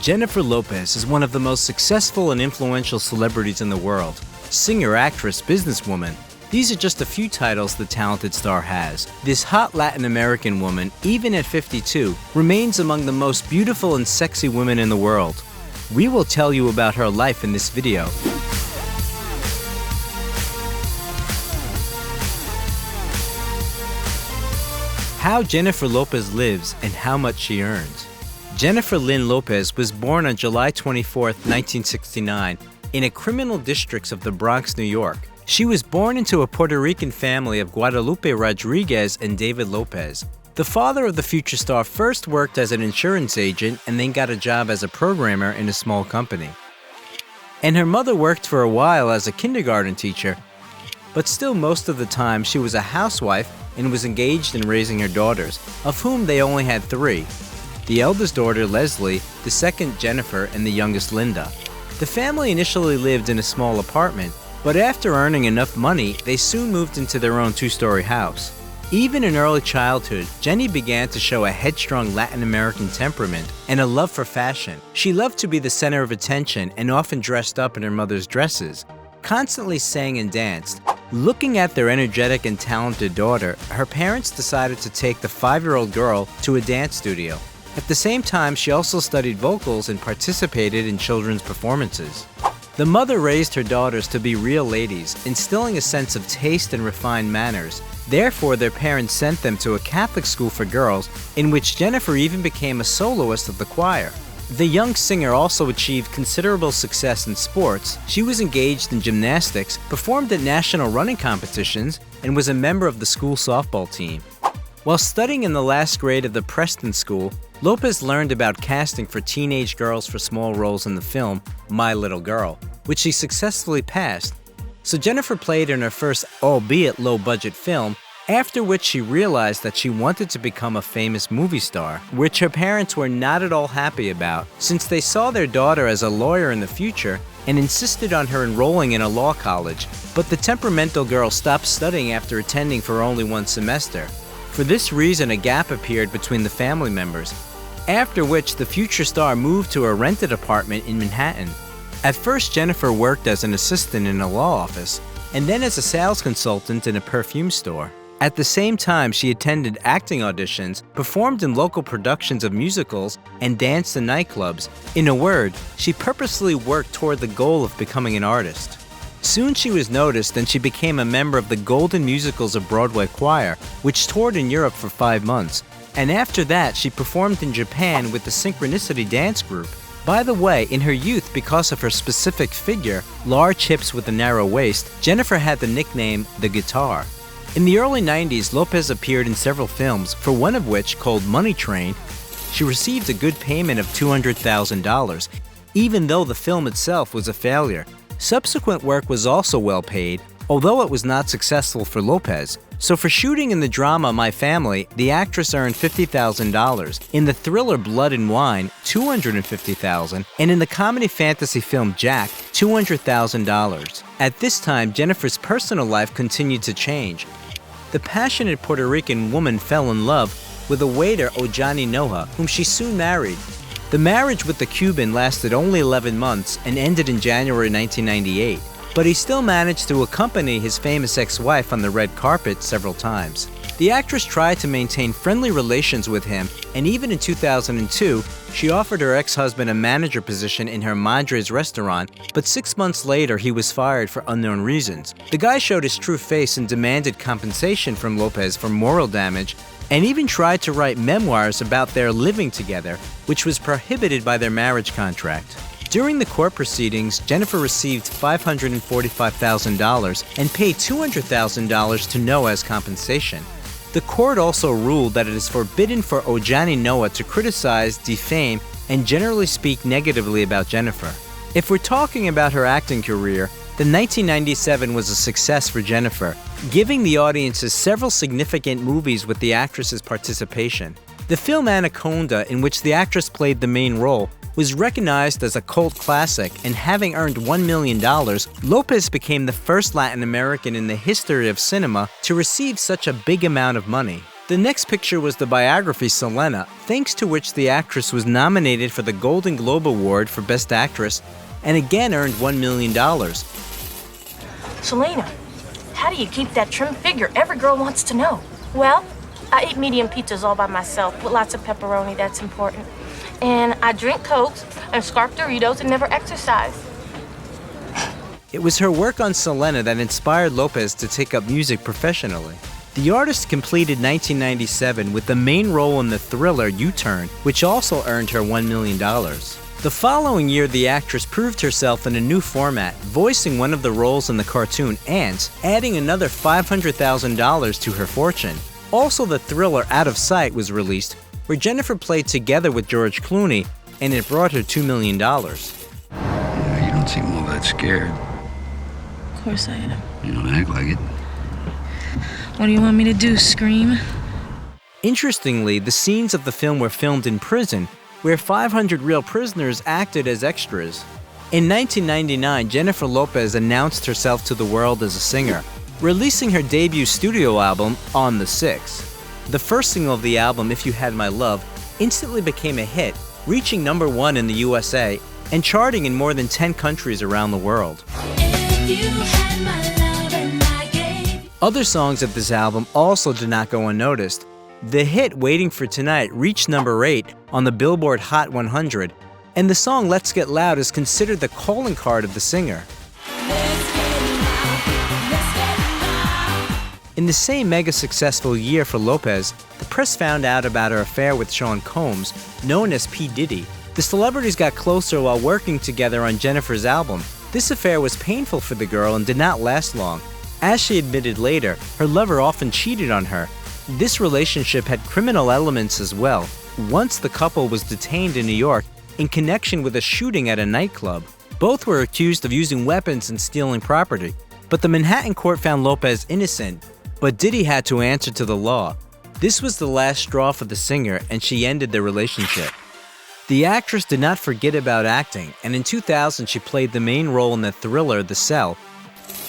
Jennifer Lopez is one of the most successful and influential celebrities in the world. Singer, actress, businesswoman. These are just a few titles the talented star has. This hot Latin American woman, even at 52, remains among the most beautiful and sexy women in the world. We will tell you about her life in this video. How Jennifer Lopez lives and how much she earns. Jennifer Lynn Lopez was born on July 24, 1969, in a criminal district of the Bronx, New York. She was born into a Puerto Rican family of Guadalupe Rodriguez and David Lopez. The father of the future star first worked as an insurance agent and then got a job as a programmer in a small company. And her mother worked for a while as a kindergarten teacher, but still most of the time she was a housewife and was engaged in raising her daughters, of whom they only had 3. The eldest daughter, Leslie, the second, Jennifer, and the youngest, Linda. The family initially lived in a small apartment, but after earning enough money, they soon moved into their own 2-story house. Even in early childhood, Jenny began to show a headstrong Latin American temperament and a love for fashion. She loved to be the center of attention and often dressed up in her mother's dresses, constantly sang and danced. Looking at their energetic and talented daughter, her parents decided to take the 5-year-old girl to a dance studio. At the same time, she also studied vocals and participated in children's performances. The mother raised her daughters to be real ladies, instilling a sense of taste and refined manners. Therefore, their parents sent them to a Catholic school for girls, in which Jennifer even became a soloist of the choir. The young singer also achieved considerable success in sports. She was engaged in gymnastics, performed at national running competitions, and was a member of the school softball team. While studying in the last grade of the Preston School, Lopez learned about casting for teenage girls for small roles in the film My Little Girl, which she successfully passed. So Jennifer played in her first, albeit low-budget film, after which she realized that she wanted to become a famous movie star, which her parents were not at all happy about, since they saw their daughter as a lawyer in the future and insisted on her enrolling in a law college. But the temperamental girl stopped studying after attending for only 1 semester. For this reason, a gap appeared between the family members, after which the future star moved to a rented apartment in Manhattan. At first, Jennifer worked as an assistant in a law office, and then as a sales consultant in a perfume store. At the same time, she attended acting auditions, performed in local productions of musicals, and danced in nightclubs. In a word, she purposely worked toward the goal of becoming an artist. Soon she was noticed and she became a member of the Golden Musicals of Broadway Choir, which toured in Europe for 5 months. And after that, she performed in Japan with the Synchronicity dance group. By the way, in her youth, because of her specific figure, large hips with a narrow waist, Jennifer had the nickname The Guitar. In the early 90s, Lopez appeared in several films, for one of which, called Money Train, she received a good payment of $200,000, even though the film itself was a failure. Subsequent work was also well paid, although it was not successful for Lopez. So for shooting in the drama My Family, the actress earned $50,000. In the thriller Blood and Wine, $250,000, and in the comedy fantasy film Jack, $200,000. At this time, Jennifer's personal life continued to change. The passionate Puerto Rican woman fell in love with a waiter, Ojani Noha, whom she soon married. The marriage with the Cuban lasted only 11 months and ended in January 1998, but he still managed to accompany his famous ex-wife on the red carpet several times. The actress tried to maintain friendly relations with him, and even in 2002, she offered her ex-husband a manager position in her Madre's restaurant, but 6 months later he was fired for unknown reasons. The guy showed his true face and demanded compensation from Lopez for moral damage, and even tried to write memoirs about their living together, which was prohibited by their marriage contract. During the court proceedings, Jennifer received $545,000 and paid $200,000 to Noah as compensation. The court also ruled that it is forbidden for Ojani Noah to criticize, defame, and generally speak negatively about Jennifer. If we're talking about her acting career, the 1997 was a success for Jennifer, giving the audiences several significant movies with the actress's participation. The film Anaconda, in which the actress played the main role, was recognized as a cult classic, and having earned $1 million, Lopez became the first Latin American in the history of cinema to receive such a big amount of money. The next picture was the biography Selena, thanks to which the actress was nominated for the Golden Globe Award for Best Actress and again earned $1 million. Selena, how do you keep that trim figure? Every girl wants to know. Well, I eat medium pizzas all by myself with lots of pepperoni, that's important. And I drink Cokes and scarf Doritos and never exercise. It was her work on Selena that inspired Lopez to take up music professionally. The artist completed 1997 with the main role in the thriller U-Turn, which also earned her $1 million. The following year, the actress proved herself in a new format, voicing one of the roles in the cartoon Ants, adding another $500,000 to her fortune. Also, the thriller Out of Sight was released, where Jennifer played together with George Clooney, and it brought her $2 million. Yeah, you don't seem all that scared. Of course I am. You don't act like it. What do you want me to do, scream? Interestingly, the scenes of the film were filmed in prison, where 500 real prisoners acted as extras. In 1999, Jennifer Lopez announced herself to the world as a singer, releasing her debut studio album, On the 6th. The first single of the album, If You Had My Love, instantly became a hit, reaching #1 in the USA and charting in more than 10 countries around the world. Other songs of this album also did not go unnoticed. The hit Waiting for Tonight reached #8 on the Billboard Hot 100, and the song Let's Get Loud is considered the calling card of the singer. In the same mega-successful year for Lopez, the press found out about her affair with Sean Combs, known as P. Diddy. The celebrities got closer while working together on Jennifer's album. This affair was painful for the girl and did not last long. As she admitted later, her lover often cheated on her. This relationship had criminal elements as well. Once the couple was detained in New York in connection with a shooting at a nightclub. Both were accused of using weapons and stealing property. But the Manhattan court found Lopez innocent, but Diddy had to answer to the law. This was the last straw for the singer, and she ended the relationship. The actress did not forget about acting, and in 2000 she played the main role in the thriller The Cell,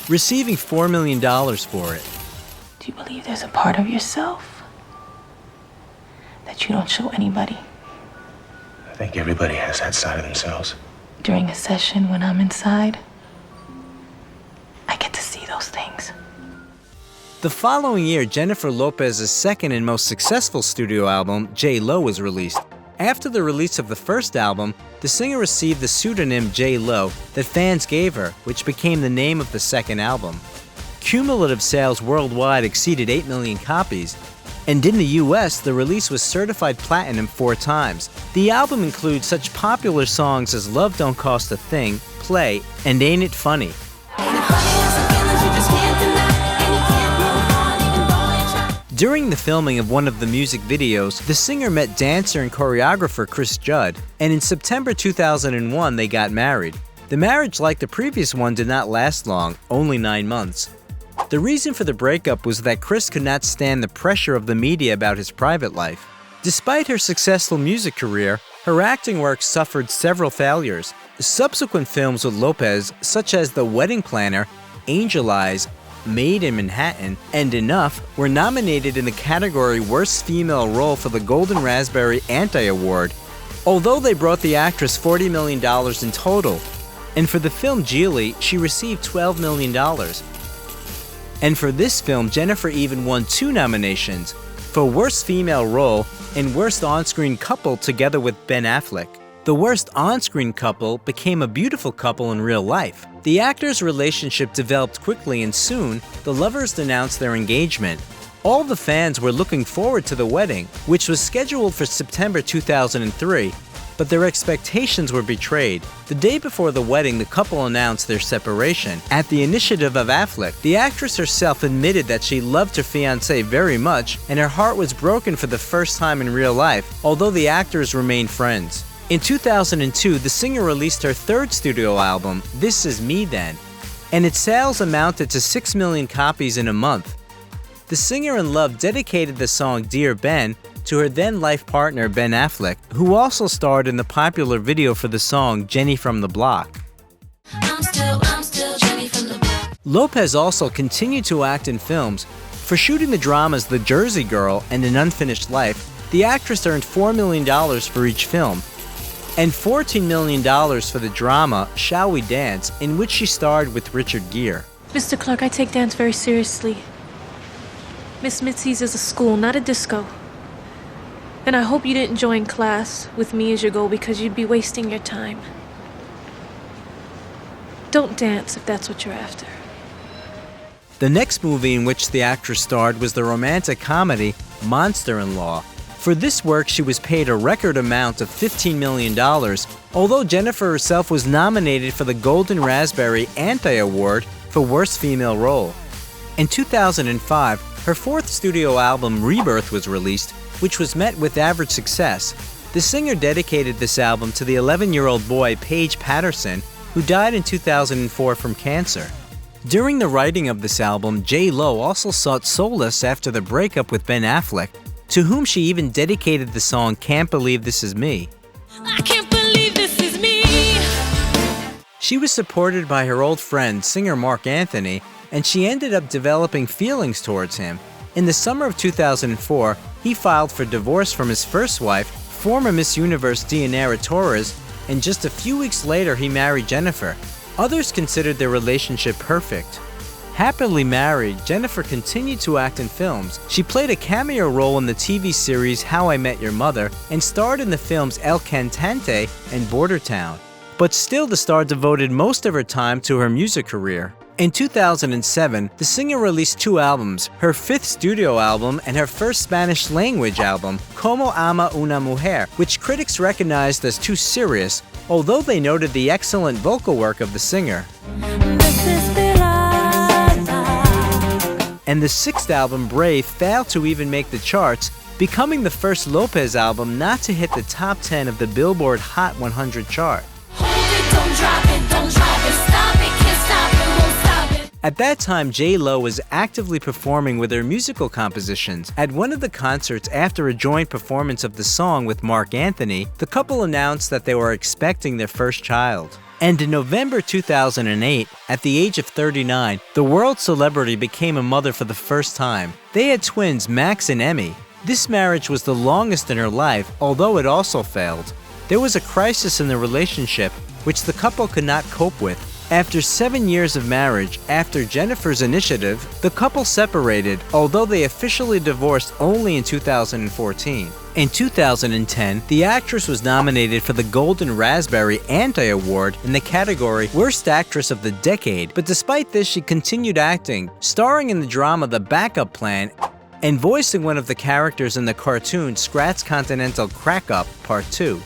receiving $4 million for it. Do you believe there's a part of yourself that you don't show anybody? I think everybody has that side of themselves. During a session when I'm inside, I get to see those things. The following year, Jennifer Lopez's second and most successful studio album, J-Lo, was released. After the release of the first album, the singer received the pseudonym J-Lo that fans gave her, which became the name of the second album. Cumulative sales worldwide exceeded 8 million copies, and in the US, the release was certified platinum 4 times. The album includes such popular songs as Love Don't Cost a Thing, Play, and Ain't It Funny. During the filming of one of the music videos, the singer met dancer and choreographer Chris Judd, and in September 2001 they got married. The marriage, like the previous one, did not last long, only 9 months. The reason for the breakup was that Chris could not stand the pressure of the media about his private life. Despite her successful music career, her acting work suffered several failures. Subsequent films with Lopez, such as The Wedding Planner, Angel Eyes, Made in Manhattan, and Enough, were nominated in the category Worst Female Role for the Golden Raspberry Anti-Award, although they brought the actress $40 million in total. And for the film Geely, she received $12 million. And for this film, Jennifer even won 2 nominations, for Worst Female Role and Worst On-Screen Couple together with Ben Affleck. The worst on-screen couple became a beautiful couple in real life. The actors' relationship developed quickly, and soon, the lovers announced their engagement. All the fans were looking forward to the wedding, which was scheduled for September 2003, but their expectations were betrayed. The day before the wedding, the couple announced their separation. At the initiative of Affleck, the actress herself admitted that she loved her fiancé very much, and her heart was broken for the first time in real life, although the actors remained friends. In 2002, the singer released her third studio album, This Is Me Then, and its sales amounted to 6 million copies in a month. The singer in love dedicated the song Dear Ben to her then-life partner Ben Affleck, who also starred in the popular video for the song Jenny from the Block. I'm still Jenny from the Block. Lopez also continued to act in films, For shooting the dramas The Jersey Girl and An Unfinished Life, the actress earned $4 million for each film, and $14 million for the drama Shall We Dance, in which she starred with Richard Gere. Mr. Clark, I take dance very seriously. Miss Mitzi's is a school, not a disco. And I hope you didn't join class with me as your goal because you'd be wasting your time. Don't dance if that's what you're after. The next movie in which the actress starred was the romantic comedy Monster-in-Law. For this work, she was paid a record amount of $15 million, although Jennifer herself was nominated for the Golden Raspberry Anti-Award for Worst Female Role. In 2005, her fourth studio album, Rebirth, was released, which was met with average success. The singer dedicated this album to the 11-year-old boy, Paige Patterson, who died in 2004 from cancer. During the writing of this album, J.Lo also sought solace after the breakup with Ben Affleck, to whom she even dedicated the song Can't Believe This Is Me. I can't believe this is me. She was supported by her old friend, singer Mark Anthony, and she ended up developing feelings towards him. In the summer of 2004, he filed for divorce from his first wife, former Miss Universe Dianera Torres, and just a few weeks later he married Jennifer. Others considered their relationship perfect. Happily married, Jennifer continued to act in films. She played a cameo role in the TV series How I Met Your Mother and starred in the films El Cantante and Border Town. But still, the star devoted most of her time to her music career. In 2007, the singer released 2 albums, her 5th studio album and her first Spanish-language album, Como Ama Una Mujer, which critics recognized as too serious, although they noted the excellent vocal work of the singer. And the 6th album, Brave, failed to even make the charts, becoming the first Lopez album not to hit the top 10 of the Billboard Hot 100 chart. At that time, J.Lo was actively performing with her musical compositions. At one of the concerts after a joint performance of the song with Mark Anthony, the couple announced that they were expecting their first child. And in November 2008, at the age of 39, the world celebrity became a mother for the first time. They had twins, Max and Emmy. This marriage was the longest in her life, although it also failed. There was a crisis in the relationship, which the couple could not cope with. After 7 years of marriage, after Jennifer's initiative, the couple separated, although they officially divorced only in 2014. In 2010, the actress was nominated for the Golden Raspberry Anti-Award in the category Worst Actress of the Decade, but despite this, she continued acting, starring in the drama The Backup Plan and voicing one of the characters in the cartoon Scratch Continental Crack-Up Part 2.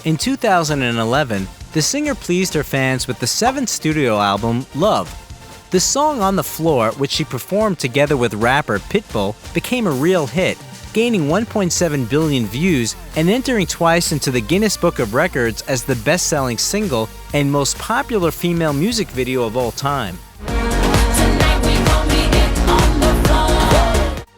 In 2011, the singer pleased her fans with the 7th studio album, Love. The song On the Floor, which she performed together with rapper Pitbull, became a real hit, gaining 1.7 billion views and entering twice into the Guinness Book of Records as the best-selling single and most popular female music video of all time.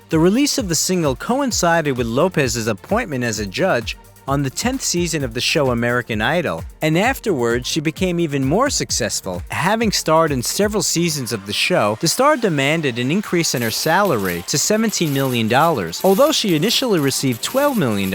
The release of the single coincided with Lopez's appointment as a judge on the 10th season of the show American Idol, and afterwards she became even more successful. Having starred in several seasons of the show, the star demanded an increase in her salary to $17 million, although she initially received $12 million.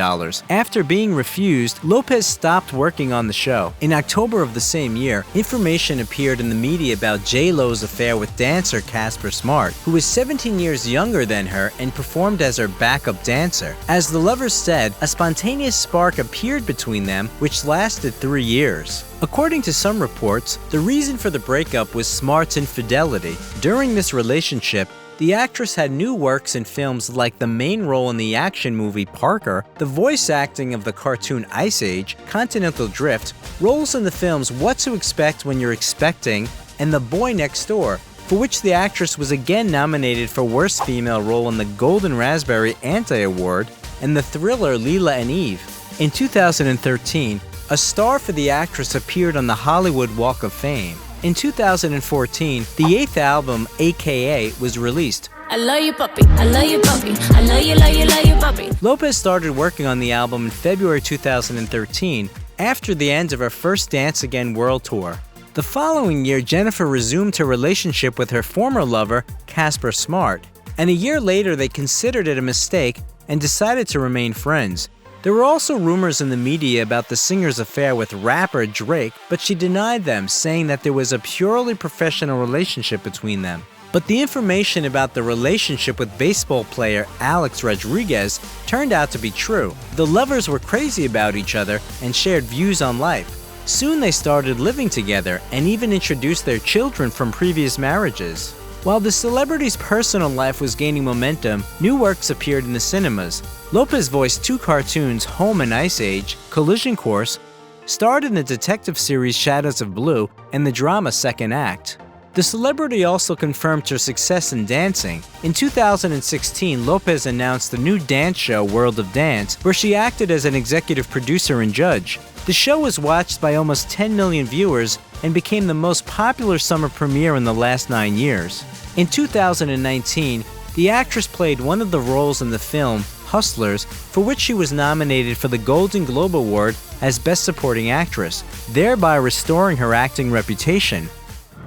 After being refused, Lopez stopped working on the show. In October of the same year, information appeared in the media about J.Lo's affair with dancer Casper Smart, who was 17 years younger than her and performed as her backup dancer. As the lovers said, a spontaneous spark appeared between them, which lasted 3 years. According to some reports, the reason for the breakup was Smart's infidelity. During this relationship, the actress had new works in films like the main role in the action movie Parker, the voice acting of the cartoon Ice Age, Continental Drift, roles in the films What to Expect When You're Expecting, and The Boy Next Door, for which the actress was again nominated for Worst Female Role in the Golden Raspberry Anti-Award, and the thriller Leela and Eve. In 2013, a star for the actress appeared on the Hollywood Walk of Fame. In 2014, the 8th album, AKA, was released. I love you, puppy. I love you, puppy. I love you, love you, love you, puppy. Lopez started working on the album in February 2013, after the end of her first Dance Again World Tour. The following year, Jennifer resumed her relationship with her former lover, Casper Smart. and a year later they considered it a mistake and decided to remain friends. There were also rumors in the media about the singer's affair with rapper Drake, but she denied them, saying that there was a purely professional relationship between them. But the information about the relationship with baseball player Alex Rodriguez turned out to be true. The lovers were crazy about each other and shared views on life. Soon they started living together and even introduced their children from previous marriages. While the celebrity's personal life was gaining momentum, new works appeared in the cinemas. Lopez voiced 2 cartoons, Home and Ice Age, Collision Course, starred in the detective series Shadows of Blue, and the drama Second Act. The celebrity also confirmed her success in dancing. In 2016, Lopez announced the new dance show World of Dance, where she acted as an executive producer and judge. The show was watched by almost 10 million viewers and became the most popular summer premiere in the last 9 years. In 2019, the actress played one of the roles in the film Hustlers, for which she was nominated for the Golden Globe Award as Best Supporting Actress, thereby restoring her acting reputation.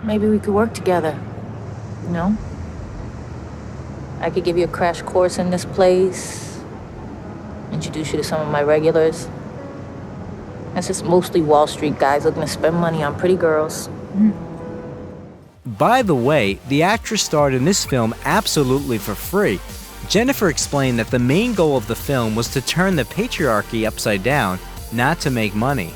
Maybe we could work together, you know? I could give you a crash course in this place, introduce you to some of my regulars. It's just mostly Wall Street guys looking to spend money on pretty girls. By the way, the actress starred in this film absolutely for free. Jennifer explained that the main goal of the film was to turn the patriarchy upside down, not to make money.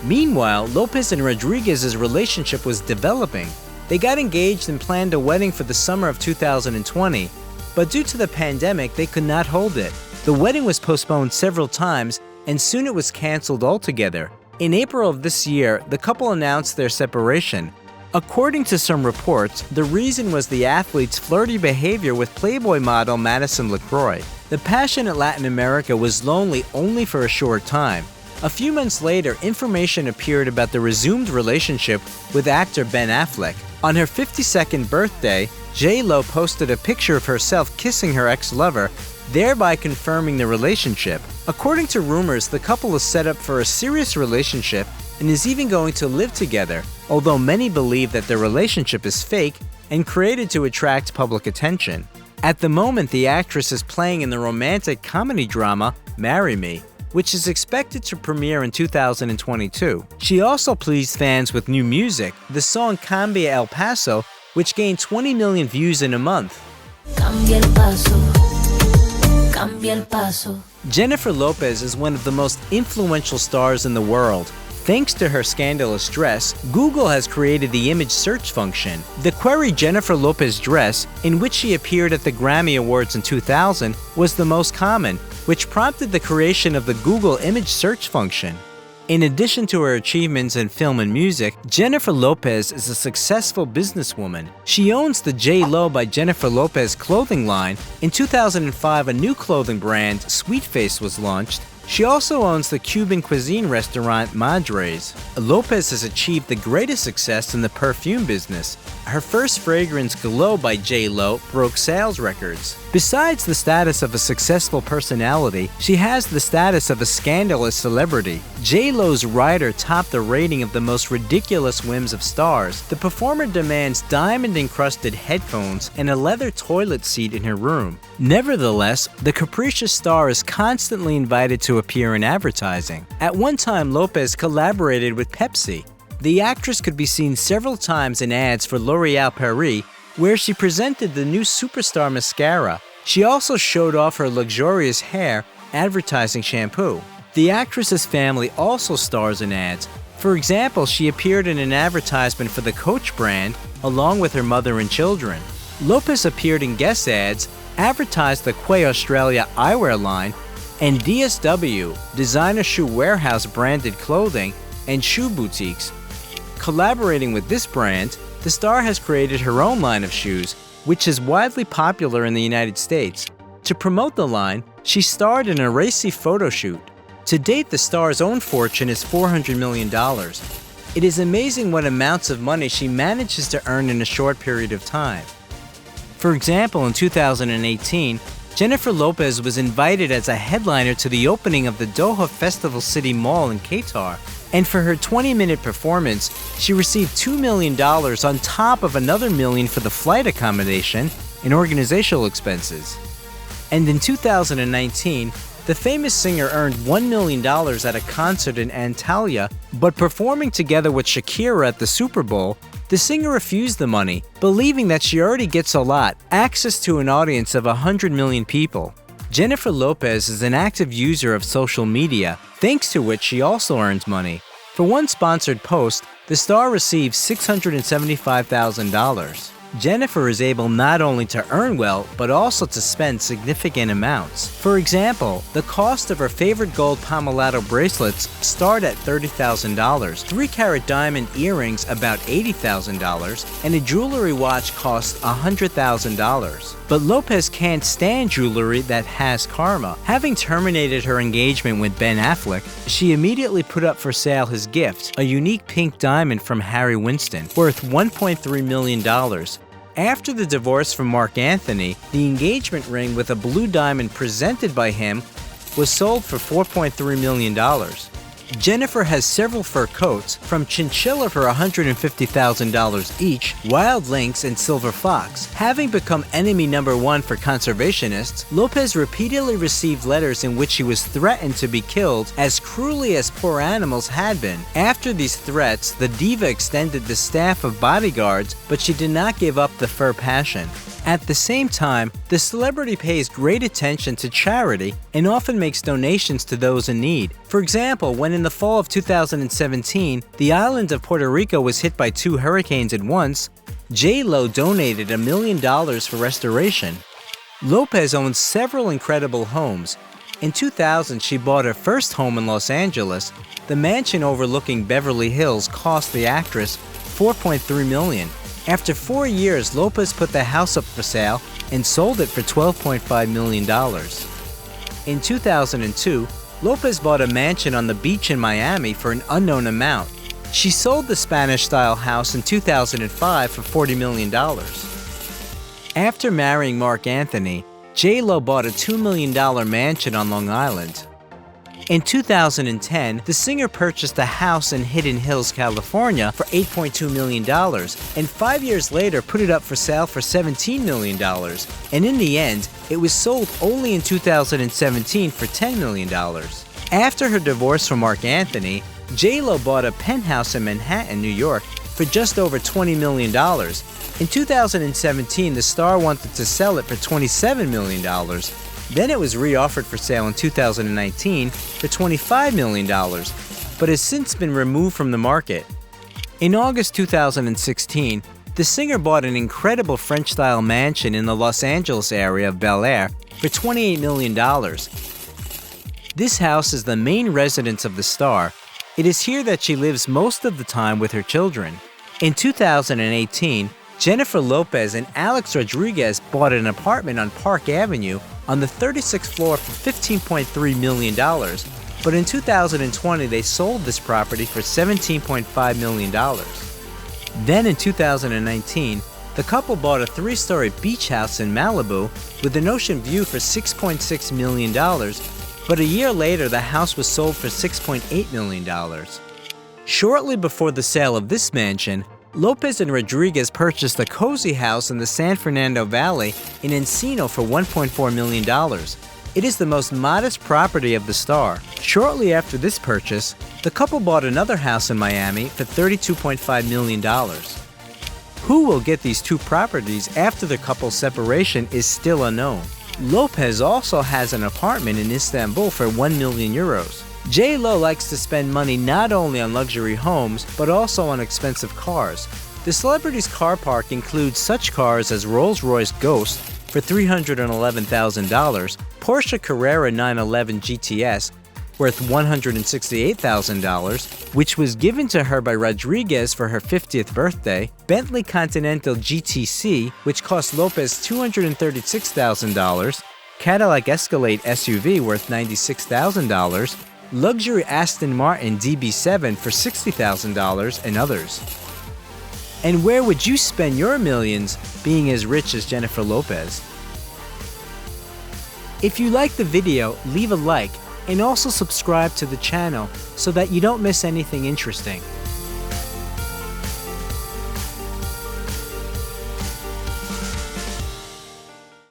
Meanwhile, Lopez and Rodriguez's relationship was developing. They got engaged and planned a wedding for the summer of 2020, but due to the pandemic, they could not hold it. The wedding was postponed several times, and soon it was canceled altogether. In April of this year, the couple announced their separation. According to some reports, the reason was the athlete's flirty behavior with Playboy model Madison LaCroix. The passionate Latin America was lonely only for a short time. A few months later, information appeared about the resumed relationship with actor Ben Affleck. On her 52nd birthday, J.Lo posted a picture of herself kissing her ex-lover, thereby confirming the relationship. According to rumors, the couple is set up for a serious relationship and is even going to live together, although many believe that their relationship is fake and created to attract public attention. At the moment, the actress is playing in the romantic comedy drama Marry Me, which is expected to premiere in 2022. She also pleased fans with new music, the song Cambia El Paso, which gained 20 million views in a month. Cambia el paso, cambia el paso. Jennifer Lopez is one of the most influential stars in the world. Thanks to her scandalous dress, Google has created the image search function. The query Jennifer Lopez dress, in which she appeared at the Grammy Awards in 2000, was the most common, which prompted the creation of the Google image search function. In addition to her achievements in film and music, Jennifer Lopez is a successful businesswoman. She owns the J.Lo by Jennifer Lopez clothing line. In 2005, a new clothing brand, Sweet Face, was launched. She also owns the Cuban cuisine restaurant Madres. Lopez has achieved the greatest success in the perfume business. Her first fragrance, Glow by J.Lo, broke sales records. Besides the status of a successful personality, she has the status of a scandalous celebrity. J.Lo's rider topped the rating of the most ridiculous whims of stars. The performer demands diamond-encrusted headphones and a leather toilet seat in her room. Nevertheless, the capricious star is constantly invited to appear in advertising. At one time, Lopez collaborated with Pepsi. The actress could be seen several times in ads for L'Oréal Paris, where she presented the new Superstar mascara. She also showed off her luxurious hair, advertising shampoo. The actress's family also stars in ads. For example, she appeared in an advertisement for the Coach brand, along with her mother and children. Lopez appeared in guest ads, advertised the Quay Australia eyewear line, and DSW, designer shoe warehouse branded clothing, and shoe boutiques. Collaborating with this brand, the star has created her own line of shoes, which is widely popular in the United States. To promote the line, she starred in a racy photo shoot. To date, the star's own fortune is $400 million. It is amazing what amounts of money she manages to earn in a short period of time. For example, in 2018, Jennifer Lopez was invited as a headliner to the opening of the Doha Festival City Mall in Qatar, and for her 20-minute performance, she received $2 million on top of another $1 million for the flight accommodation and organizational expenses. And in 2019, the famous singer earned $1 million at a concert in Antalya, but performing together with Shakira at the Super Bowl, the singer refused the money, believing that she already gets a lot, access to an audience of 100 million people. Jennifer Lopez is an active user of social media, thanks to which she also earns money. For one sponsored post, the star received $675,000. Jennifer is able not only to earn well, but also to spend significant amounts. For example, the cost of her favorite gold Pomellato bracelets start at $30,000, 3-carat diamond earrings about $80,000, and a jewelry watch costs $100,000. But Lopez can't stand jewelry that has karma. Having terminated her engagement with Ben Affleck, she immediately put up for sale his gift, a unique pink diamond from Harry Winston, worth $1.3 million. After the divorce from Mark Anthony, the engagement ring with a blue diamond presented by him was sold for $4.3 million. Jennifer has several fur coats, from chinchilla for $150,000 each, wild lynx, and silver fox. Having become enemy number one for conservationists, Lopez repeatedly received letters in which she was threatened to be killed as cruelly as poor animals had been. After these threats, the diva extended the staff of bodyguards, but she did not give up the fur passion. At the same time, the celebrity pays great attention to charity and often makes donations to those in need. For example, when in the fall of 2017, the island of Puerto Rico was hit by 2 hurricanes at once, J.Lo donated $1 million for restoration. Lopez owns several incredible homes. In 2000, she bought her first home in Los Angeles. The mansion overlooking Beverly Hills cost the actress $4.3 million. After 4 years, Lopez put the house up for sale and sold it for $12.5 million. In 2002, Lopez bought a mansion on the beach in Miami for an unknown amount. She sold the Spanish-style house in 2005 for $40 million. After marrying Mark Anthony, J.Lo bought a $2 million mansion on Long Island. In 2010, the singer purchased a house in Hidden Hills, California for $8.2 million, and 5 years later put it up for sale for $17 million. And in the end, it was sold only in 2017 for $10 million. After her divorce from Mark Anthony, J.Lo bought a penthouse in Manhattan, New York for just over $20 million. In 2017, the star wanted to sell it for $27 million. Then it was re-offered for sale in 2019 for $25 million, but has since been removed from the market. In August 2016, the singer bought an incredible French-style mansion in the Los Angeles area of Bel Air for $28 million. This house is the main residence of the star. It is here that she lives most of the time with her children. In 2018, Jennifer Lopez and Alex Rodriguez bought an apartment on Park Avenue on the 36th floor for $15.3 million, but in 2020 they sold this property for $17.5 million. Then in 2019, the couple bought a 3-story beach house in Malibu with an ocean view for $6.6 million, but a year later the house was sold for $6.8 million. Shortly before the sale of this mansion, Lopez and Rodriguez purchased a cozy house in the San Fernando Valley in Encino for $1.4 million. It is the most modest property of the star. Shortly after this purchase, the couple bought another house in Miami for $32.5 million. Who will get these 2 properties after the couple's separation is still unknown. Lopez also has an apartment in Istanbul for 1 million euros. J.Lo likes to spend money not only on luxury homes, but also on expensive cars. The celebrity's car park includes such cars as Rolls-Royce Ghost for $311,000, Porsche Carrera 911 GTS worth $168,000, which was given to her by Rodriguez for her 50th birthday, Bentley Continental GTC, which cost Lopez $236,000, Cadillac Escalade SUV worth $96,000, luxury Aston Martin DB7 for $60,000, and others. And where would you spend your millions being as rich as Jennifer Lopez? If you liked the video, leave a like and also subscribe to the channel so that you don't miss anything interesting.